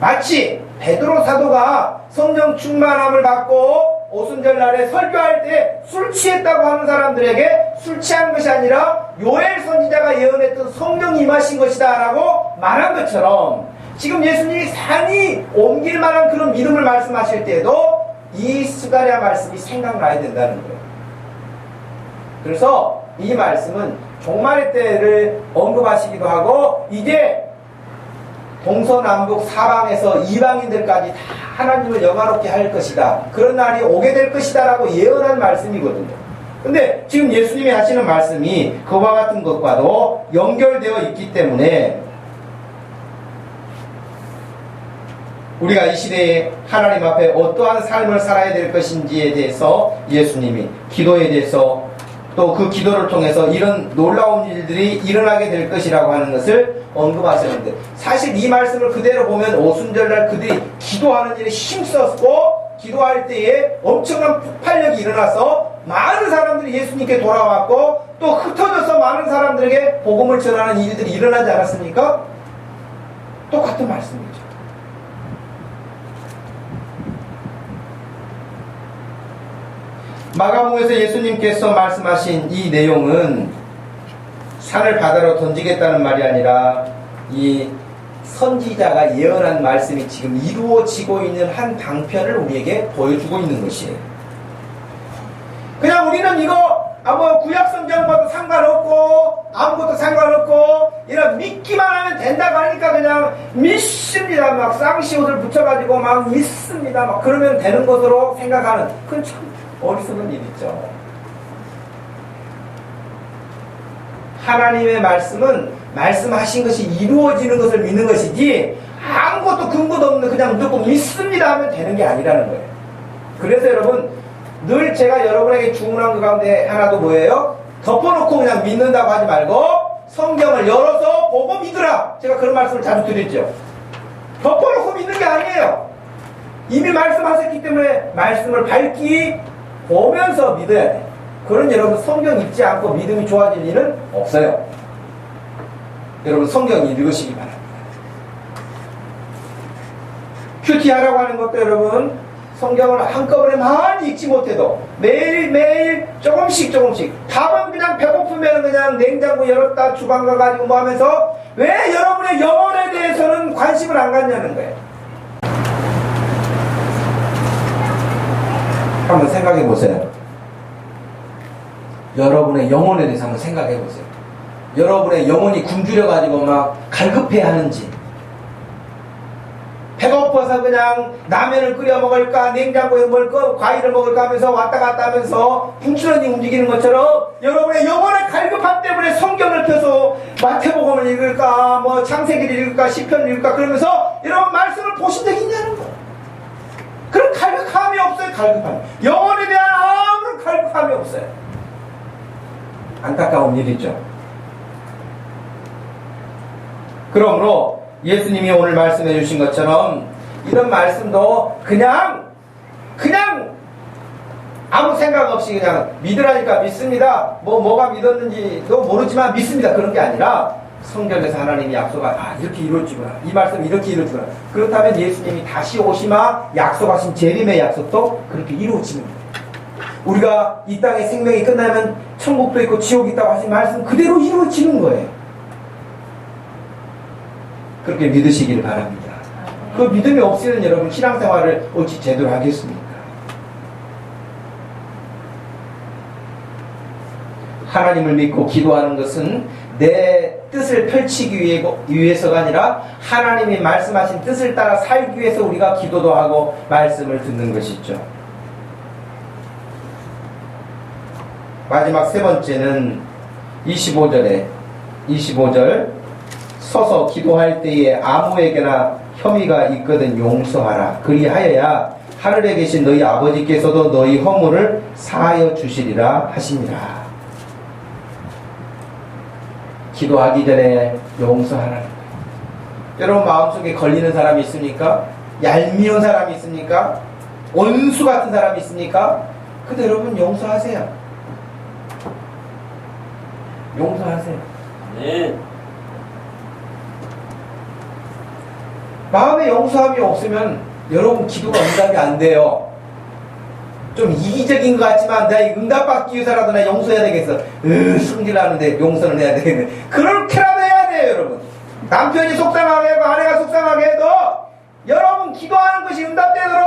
Speaker 1: 마치 베드로 사도가 성령 충만함을 받고 오순절날에 설교할 때 술 취했다고 하는 사람들에게 술 취한 것이 아니라 요엘 선지자가 예언했던 성령이 임하신 것이다 라고 말한 것처럼 지금 예수님이 산이 옮길 만한 그런 믿음을 말씀하실 때에도 이 스가랴 말씀이 생각나야 된다는 거예요. 그래서 이 말씀은 종말의 때를 언급하시기도 하고 이제 동서남북 사방에서 이방인들까지 다 하나님을 영화롭게 할 것이다. 그런 날이 오게 될 것이다 라고 예언한 말씀이거든요. 근데 지금 예수님이 하시는 말씀이 그와 같은 것과도 연결되어 있기 때문에 우리가 이 시대에 하나님 앞에 어떠한 삶을 살아야 될 것인지에 대해서 예수님이 기도에 대해서 또 그 기도를 통해서 이런 놀라운 일들이 일어나게 될 것이라고 하는 것을 언급하셨는데 사실 이 말씀을 그대로 보면 오순절날 그들이 기도하는 일에 힘썼고 기도할 때에 엄청난 폭발력이 일어나서 많은 사람들이 예수님께 돌아왔고 또 흩어져서 많은 사람들에게 복음을 전하는 일들이 일어나지 않았습니까? 똑같은 말씀이죠. 마가복음에서 예수님께서 말씀하신 이 내용은 산을 바다로 던지겠다는 말이 아니라 이 선지자가 예언한 말씀이 지금 이루어지고 있는 한 방편을 우리에게 보여주고 있는 것이에요. 그냥 우리는 이거 구약성경과도 상관없고 아무것도 상관없고 이런 믿기만 하면 된다고 하니까 그냥 믿습니다. 막 쌍시옷을 붙여가지고 막 믿습니다. 막 그러면 되는 것으로 생각하는 그건 참 어리석은 일이죠. 하나님의 말씀은 말씀하신 것이 이루어지는 것을 믿는 것이지 아무것도 근거도 없는 그냥 무조건 믿습니다 하면 되는 게 아니라는 거예요. 그래서 여러분 늘 제가 여러분에게 주문한 것 가운데 하나도 뭐예요? 덮어놓고 그냥 믿는다고 하지 말고 성경을 열어서 보고 믿으라. 제가 그런 말씀을 자주 드리죠. 덮어놓고 믿는 게 아니에요. 이미 말씀하셨기 때문에 말씀을 밝히 보면서 믿어야 돼. 그런 여러분 성경 읽지 않고 믿음이 좋아질 일은 없어요. 여러분 성경 읽으시기 바랍니다. 큐티하라고 하는 것도 여러분 성경을 한꺼번에 많이 읽지 못해도 매일매일 조금씩 밥은 그냥 배고프면 그냥 냉장고 열었다 주방 가가지고 뭐 하면서 왜 여러분의 영혼에 대해서는 관심을 안 갖냐는 거예요. 한번 생각해 보세요. 여러분의 영혼에 대해서 한번 생각해 보세요. 여러분의 영혼이 굶주려가지고 막 갈급해 하는지, 배고파서 그냥 라면을 끓여 먹을까, 냉장고에 먹을까, 과일을 먹을까 하면서 왔다 갔다 하면서 부지런히 움직이는 것처럼 여러분의 영혼의 갈급함 때문에 성경을 펴서 마태복음을 읽을까, 뭐 창세기를 읽을까, 시편을 읽을까 그러면서 여러분 말씀을 보신 적이 있냐는 거예요. 그런 갈급함이 없어요. 갈급함이. 영혼에 대한 아무런 갈급함이 없어요. 안타까운 일이죠. 그러므로 예수님이 오늘 말씀해 주신 것처럼 이런 말씀도 그냥 아무 생각 없이 그냥 믿으라니까 믿습니다. 뭐가 믿었는지도 모르지만 믿습니다. 그런 게 아니라 성경에서 하나님이 약속한 이렇게 이루어지구나. 이 말씀 이렇게 이루어지구나. 그렇다면 예수님이 다시 오시마 약속하신 재림의 약속도 그렇게 이루어지는 거예요. 우리가 이 땅의 생명이 끝나면 천국도 있고 지옥이 있다고 하신 말씀 그대로 이루어지는 거예요. 그렇게 믿으시기를 바랍니다. 그 믿음이 없으면 여러분 신앙생활을 어찌 제대로 하겠습니까? 하나님을 믿고 기도하는 것은 내 뜻을 펼치기 위해서가 아니라 하나님이 말씀하신 뜻을 따라 살기 위해서 우리가 기도도 하고 말씀을 듣는 것이죠. 마지막 세 번째는 25절 서서 기도할 때에 아무에게나 혐의가 있거든 용서하라. 그리하여야 하늘에 계신 너희 아버지께서도 너희 허물을 사하여 주시리라 하십니다. 기도하기 전에 용서하라는 거예요. 여러분 마음속에 걸리는 사람이 있습니까? 얄미운 사람이 있습니까? 원수 같은 사람이 있습니까? 근데 여러분 용서하세요. 용서하세요.
Speaker 2: 네.
Speaker 1: 마음에 용서함이 없으면 여러분 기도가 응답이 안 돼요. 좀 이기적인 것 같지만 내가 응답받기 위해서라도 내가 용서해야 되겠어. 승질나는데 용서는 해야 되겠네. 그렇게라도 해야 돼요, 여러분. 남편이 속상하게 해도 아내가 속상하게 해도 여러분 기도하는 것이 응답되도록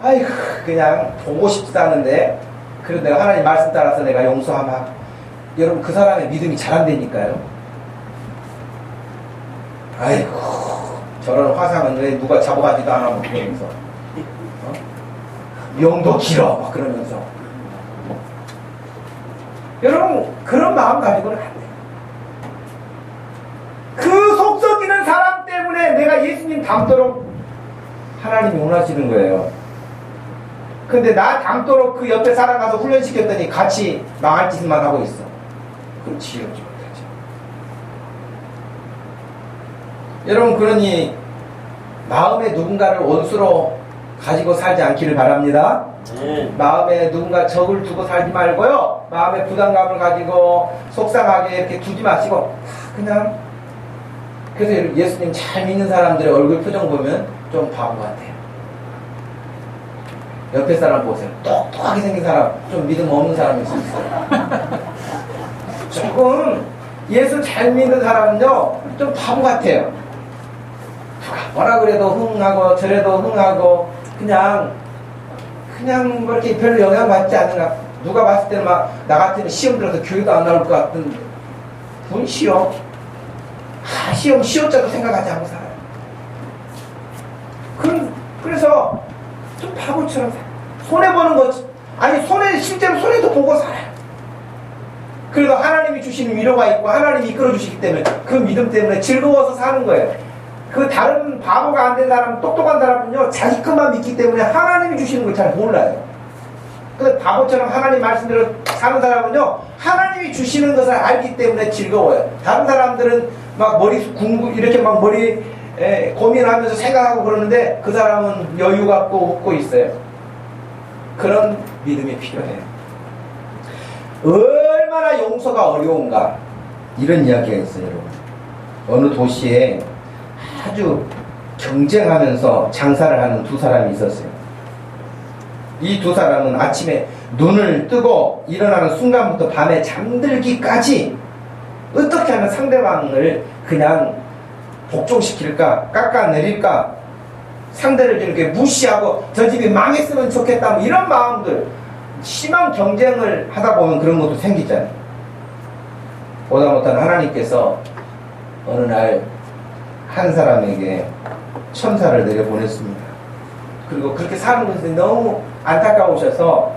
Speaker 1: 아이고 그냥 보고 싶지도 않은데 그래도 내가 하나님 말씀 따라서 내가 용서하면 여러분 그 사람의 믿음이 잘 안 되니까요. 아이고 저런 화상은 왜 누가 잡아가지도 않아 뭐 그러면서 명도 길어 막 그러면서 여러분 그런 마음 가지고는 안 돼요. 그 속 썩이는 사람 때문에 내가 예수님 닮도록 하나님이 원하시는 거예요. 근데 나 닮도록 그 옆에 사람 가서 훈련시켰더니 같이 망할 짓만 하고 있어. 그럼 지혜롭지 못하죠. 여러분 그러니 마음에 누군가를 원수로 가지고 살지 않기를 바랍니다. 마음에 누군가 적을 두고 살지 말고요. 마음에 부담감을 가지고 속상하게 이렇게 두지 마시고 그냥 그래서 예수님 잘 믿는 사람들의 얼굴 표정 보면 좀 바보 같아요. 옆에 사람 보세요. 똑똑하게 생긴 사람, 좀 믿음 없는 사람이 있어요. 조금 예수 잘 믿는 사람은요 좀 바보 같아요. 누가 뭐라 그래도 흥하고 저래도 흥하고 그냥 뭐 이렇게 별로 영향받지 않는가. 누가 봤을 때는 막 나 같으면 시험 들어서 교회도 안 나올 것 같은 분 시험 시험자도 생각하지 않고 살아요. 그래서 좀 바보처럼 살아요. 손해보는 거 아니 실제로 손해도 보고 살아요. 그래도 하나님이 주시는 위로가 있고 하나님이 이끌어 주시기 때문에 그 믿음 때문에 즐거워서 사는 거예요. 그 다른 바보가 안 된 사람, 똑똑한 사람은요 자기 것만 믿기 때문에 하나님이 주시는 걸 잘 몰라요. 근데 바보처럼 하나님 말씀대로 사는 사람은요 하나님이 주시는 것을 알기 때문에 즐거워요. 다른 사람들은 막 이렇게 막 머리 고민하면서 생각하고 그러는데 그 사람은 여유 갖고 웃고 있어요. 그런 믿음이 필요해요. 얼마나 용서가 어려운가 이런 이야기가 있어요. 여러분 어느 도시에 아주 경쟁하면서 장사를 하는 두 사람이 있었어요. 이 두 사람은 아침에 눈을 뜨고 일어나는 순간부터 밤에 잠들기까지 어떻게 하면 상대방을 그냥 복종시킬까 깎아내릴까 상대를 이렇게 무시하고 저 집이 망했으면 좋겠다 뭐 이런 마음들 심한 경쟁을 하다 보면 그런 것도 생기잖아요. 보다 못한 하나님께서 어느 날 한 사람에게 천사를 내려보냈습니다. 그리고 그렇게 사는 것이 너무 안타까우셔서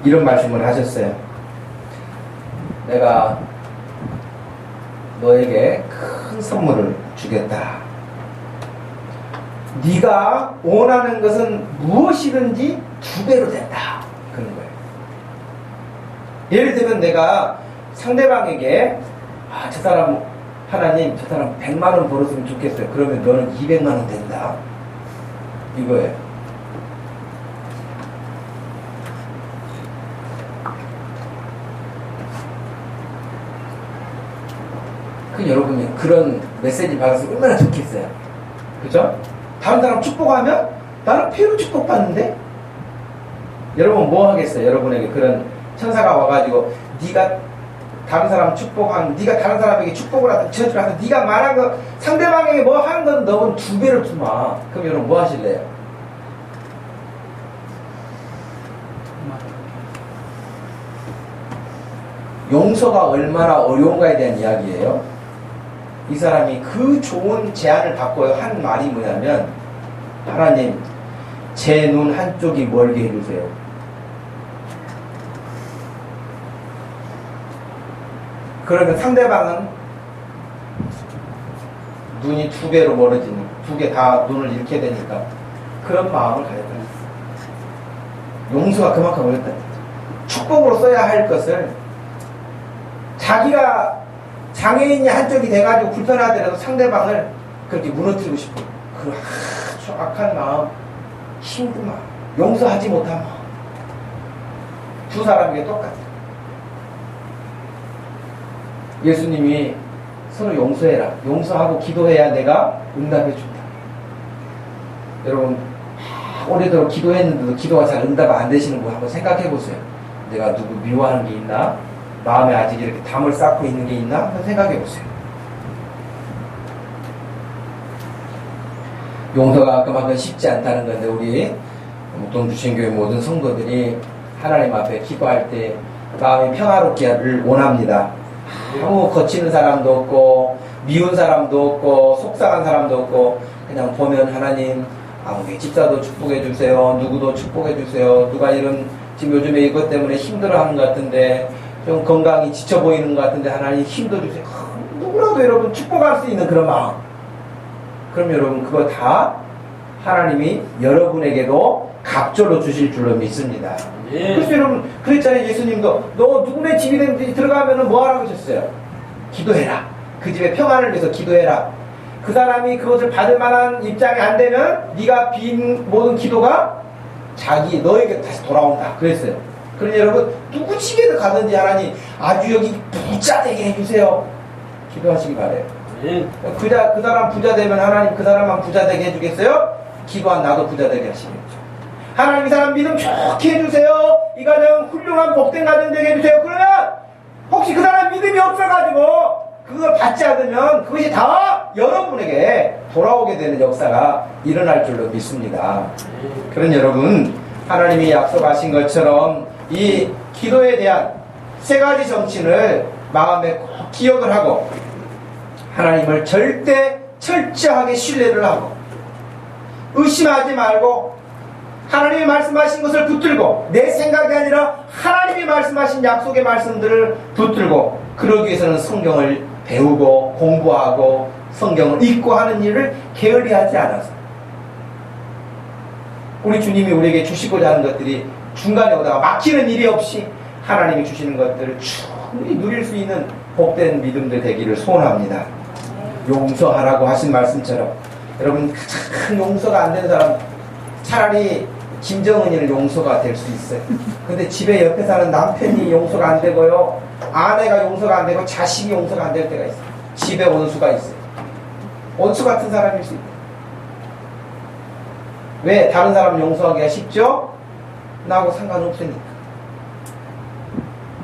Speaker 1: 이런 말씀을 하셨어요. 내가 너에게 큰 선물을 주겠다. 네가 원하는 것은 무엇이든지 2배로 된다. 그런 거예요. 예를 들면 내가 상대방에게 저 사람 하나님, 저 사람 100만 원 벌었으면 좋겠어요. 그러면 너는 200만 원 된다. 이거예요. 그 여러분이 그런 메시지 받아서 얼마나 좋겠어요. 그죠? 다른 사람 축복하면 나는 피로 축복받는데? 여러분 뭐 하겠어요? 여러분에게 그런 천사가 와가지고 네가 다른 사람 축복하면 네가 다른 사람에게 축복을 하든 저주를 하든 네가 말한 거 상대방에게 뭐 하는 건 너는 2배로 주마. 그럼 여러분 뭐 하실래요? 용서가 얼마나 어려운가에 대한 이야기예요. 이 사람이 그 좋은 제안을 받고 한 말이 뭐냐면, 하나님, 제 눈 한쪽이 멀게 해주세요. 그러면 상대방은 눈이 2배로 멀어지는, 2개 다 눈을 잃게 되니까 그런 마음을 가졌다. 용서가 그만큼 어렵다. 축복으로 써야 할 것을 자기가 장애인이 한쪽이 돼가지고 불편하더라도 상대방을 그렇게 무너뜨리고 싶어. 그 아주 악한 마음, 힘든 마음, 용서하지 못한 마음. 두 사람에게 똑같아. 예수님이 서로 용서해라. 용서하고 기도해야 내가 응답해준다. 여러분, 오래도록 기도했는데도 기도가 잘 응답 안 되시는 분 한번 생각해 보세요. 내가 누구 미워하는 게 있나? 마음에 아직 이렇게 담을 쌓고 있는 게 있나? 한번 생각해 보세요. 용서가 그만큼 쉽지 않다는 건데, 우리 목동주신교회 모든 성도들이 하나님 앞에 기도할 때 마음이 평화롭기를 원합니다. 아무 거치는 사람도 없고 미운 사람도 없고 속상한 사람도 없고, 그냥 보면 하나님, 우리 집사도 축복해 주세요. 누구도 축복해 주세요. 누가 이런 지금 요즘에 이것 때문에 힘들어하는 것 같은데, 좀 건강이 지쳐 보이는 것 같은데 하나님 힘도 주세요. 누구라도 여러분 축복할 수 있는 그런 마음. 그럼 여러분 그거 다 하나님이 여러분에게도 갑절로 주실 줄로 믿습니다. 예. 그래서 여러분 그랬잖아요. 예수님도 너 누구네 집이든지 들어가면은 뭐 하라고 하셨어요? 기도해라. 그 집에 평안을 위해서 기도해라. 그 사람이 그것을 받을 만한 입장이 안 되면 네가 빈 모든 기도가 너에게 다시 돌아온다. 그랬어요. 그러니 여러분 누구 집에도 가든지 하나님 아주 여기 부자 되게 해주세요. 기도하시기 바래요. 그 사람 부자 되면 하나님 그 사람만 부자 되게 해주겠어요? 기도한 나도 부자 되게 하시겠죠. 하나님 이 사람 믿음 좋게 해주세요. 이 가정 훌륭한 복된 가정 되게 해주세요. 그러면 혹시 그 사람 믿음이 없어가지고 그걸 받지 않으면 그것이 다 여러분에게 돌아오게 되는 역사가 일어날 줄로 믿습니다. 그런 여러분, 하나님이 약속하신 것처럼 이 기도에 대한 3가지 정신을 마음에 꼭 기억을 하고 하나님을 절대 철저하게 신뢰를 하고 의심하지 말고 하나님이 말씀하신 것을 붙들고 내 생각이 아니라 하나님이 말씀하신 약속의 말씀들을 붙들고, 그러기 위해서는 성경을 배우고 공부하고 성경을 읽고 하는 일을 게을리하지 않아서 우리 주님이 우리에게 주시고자 하는 것들이 중간에 오다가 막히는 일이 없이 하나님이 주시는 것들을 충분히 누릴 수 있는 복된 믿음들 되기를 소원합니다. 용서하라고 하신 말씀처럼 여러분 가장 용서가 안 되는 사람, 차라리 김정은이는 용서가 될 수 있어요. 근데 집에 옆에 사는 남편이 용서가 안 되고요, 아내가 용서가 안 되고 자식이 용서가 안 될 때가 있어요. 집에 원수가 있어요. 원수 같은 사람일 수 있어요. 왜? 다른 사람 용서하기가 쉽죠? 나하고 상관없으니까.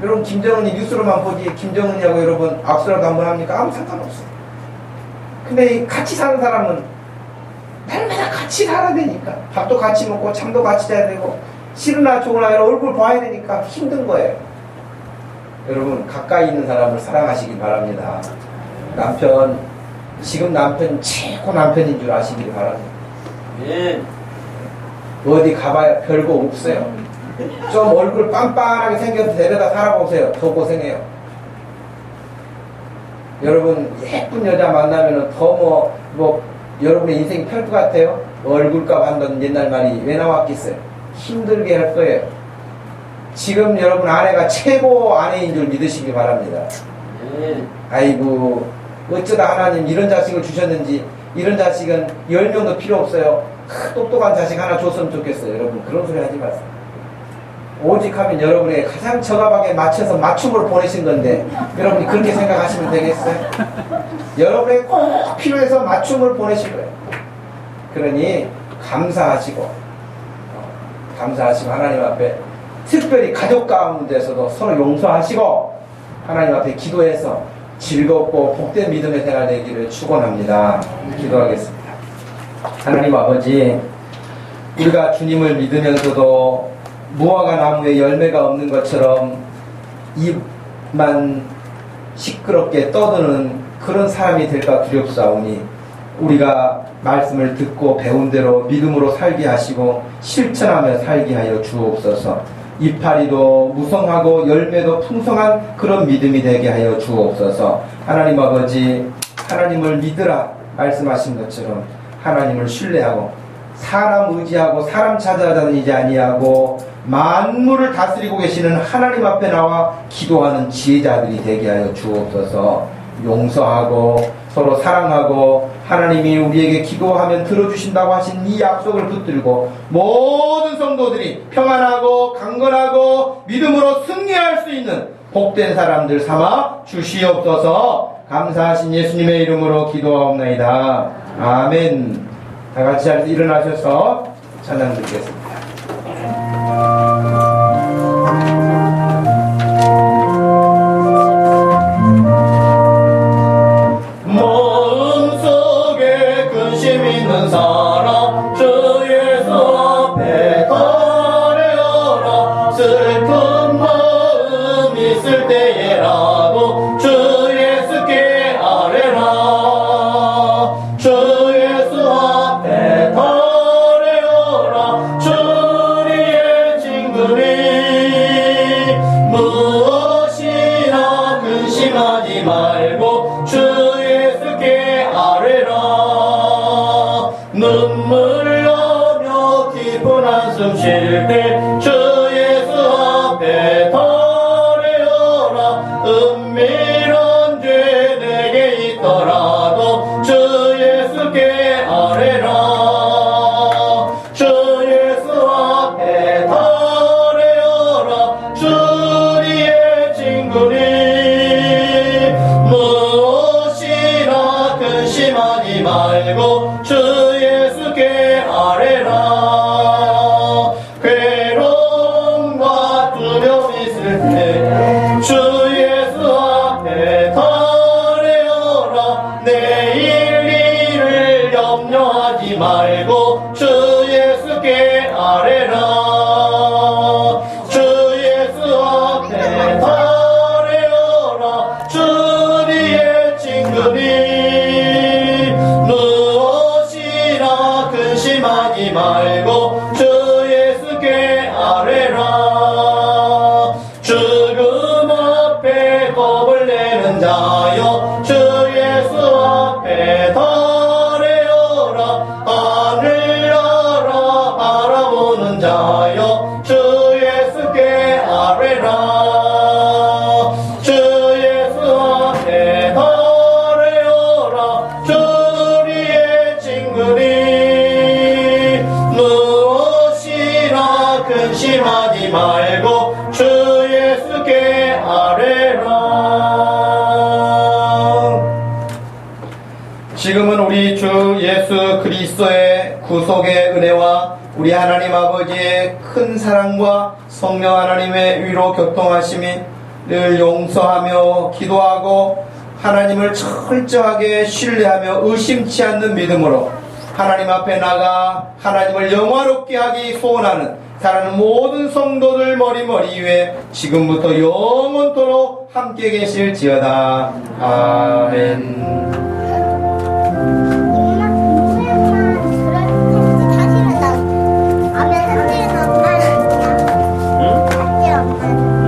Speaker 1: 여러분 김정은이 뉴스로만 보지 김정은이하고 여러분 악수라도 한번 합니까? 아무 상관없어요. 근데 같이 사는 사람은 날마다 같이 살아야 되니까 밥도 같이 먹고 잠도 같이 자야 되고 싫으나 좋으나 얼굴 봐야 되니까 힘든 거예요. 여러분 가까이 있는 사람을 사랑하시길 바랍니다. 남편, 지금 남편 최고 남편인 줄 아시길 바랍니다. 예. 어디 가봐야 별거 없어요. 좀 얼굴 빤빤하게 생겨서 데려다 살아보세요. 더 고생해요. 여러분 예쁜 여자 만나면은 더 여러분의 인생이 펼 것 같아요? 얼굴값 한다는 옛날 말이 왜 나왔겠어요? 힘들게 할 거예요. 지금 여러분 아내가 최고 아내인 줄 믿으시기 바랍니다. 아이고 어쩌다 하나님 이런 자식을 주셨는지, 이런 자식은 10명도 필요 없어요. 똑똑한 자식 하나 줬으면 좋겠어요. 여러분 그런 소리 하지 마세요. 오직 하면 여러분에게 가장 적합하게 맞춰서 맞춤으로 보내신 건데 여러분이 그렇게 생각하시면 되겠어요? 여러분에게 꼭 필요해서 맞춤을 보내신 거예요. 그러니 감사하시고 하나님 앞에 특별히 가족 가운데서도 서로 용서하시고 하나님 앞에 기도해서 즐겁고 복된 믿음의 생활 되기를 축원합니다. 기도하겠습니다. 하나님 아버지, 우리가 주님을 믿으면서도 무화과 나무에 열매가 없는 것처럼 입만 시끄럽게 떠드는 그런 사람이 될까 두렵사오니 우리가 말씀을 듣고 배운 대로 믿음으로 살게 하시고 실천하며 살게 하여 주옵소서. 이파리도 무성하고 열매도 풍성한 그런 믿음이 되게 하여 주옵소서. 하나님 아버지, 하나님을 믿으라 말씀하신 것처럼 하나님을 신뢰하고 사람 의지하고 사람 찾아다니지 아니하고 만물을 다스리고 계시는 하나님 앞에 나와 기도하는 지혜자들이 되게 하여 주옵소서. 용서하고 서로 사랑하고 하나님이 우리에게 기도하면 들어주신다고 하신 이 약속을 붙들고 모든 성도들이 평안하고 강건하고 믿음으로 승리할 수 있는 복된 사람들 삼아 주시옵소서. 감사하신 예수님의 이름으로 기도하옵나이다. 아멘. 다 같이 자리에서 일어나셔서 찬양 드리겠습니다.
Speaker 2: 마음속에 근심 있는 사람 주 예수 앞에 달려라. 슬픈 마음 있을 때에라도 주 예수께 아뢰라. 주 예수 앞에 달려라. 주리의 친구니 무엇이나 근심하지 말고 주 예수께 아뢰라. 눈물 나며 깊은 한숨 쉴 때 주 예수 앞에 달려라. 은밀한 죄 내게 있더라도 주 예수께 아뢰라. 주 예수 앞에 달려라. 주리의 친구니 무엇이나 근심하지 말고 주 예수께 아뢰라. 괴로움과 두려움 있을 때 주 예수 앞에 달려라. 내일 일을 염려하지 말고 주 예수께 아뢰라. 주 예수 앞에 달려라. 주리의 친구니 무엇이나 근심하지 말고 주 예수께 아뢰라. 죽음 앞에 겁을 내는 자여 주 예수 앞에 달려라. 하늘 나라 바라보는 자여 주 예수께 아뢰라. 주 예수 앞에 달려라. 주리의 친구니 무엇이나 근심하지 말고 주 예수께 아뢰라.
Speaker 1: 지금은 우리 주 예수 그리스도의 구속의 은혜와 우리 하나님 아버지의 큰 사랑과 성령 하나님의 위로 교통하심이 늘 용서하며 기도하고 하나님을 철저하게 신뢰하며 의심치 않는 믿음으로 하나님 앞에 나가 하나님을 영화롭게 하기 소원하는 사랑하는 모든 성도들 머리머리 위에 지금부터 영원토록 함께 계실지어다. 아멘.
Speaker 3: 사실은 나, 아멘, 사실은 엄마는 그냥, 사실 엄마는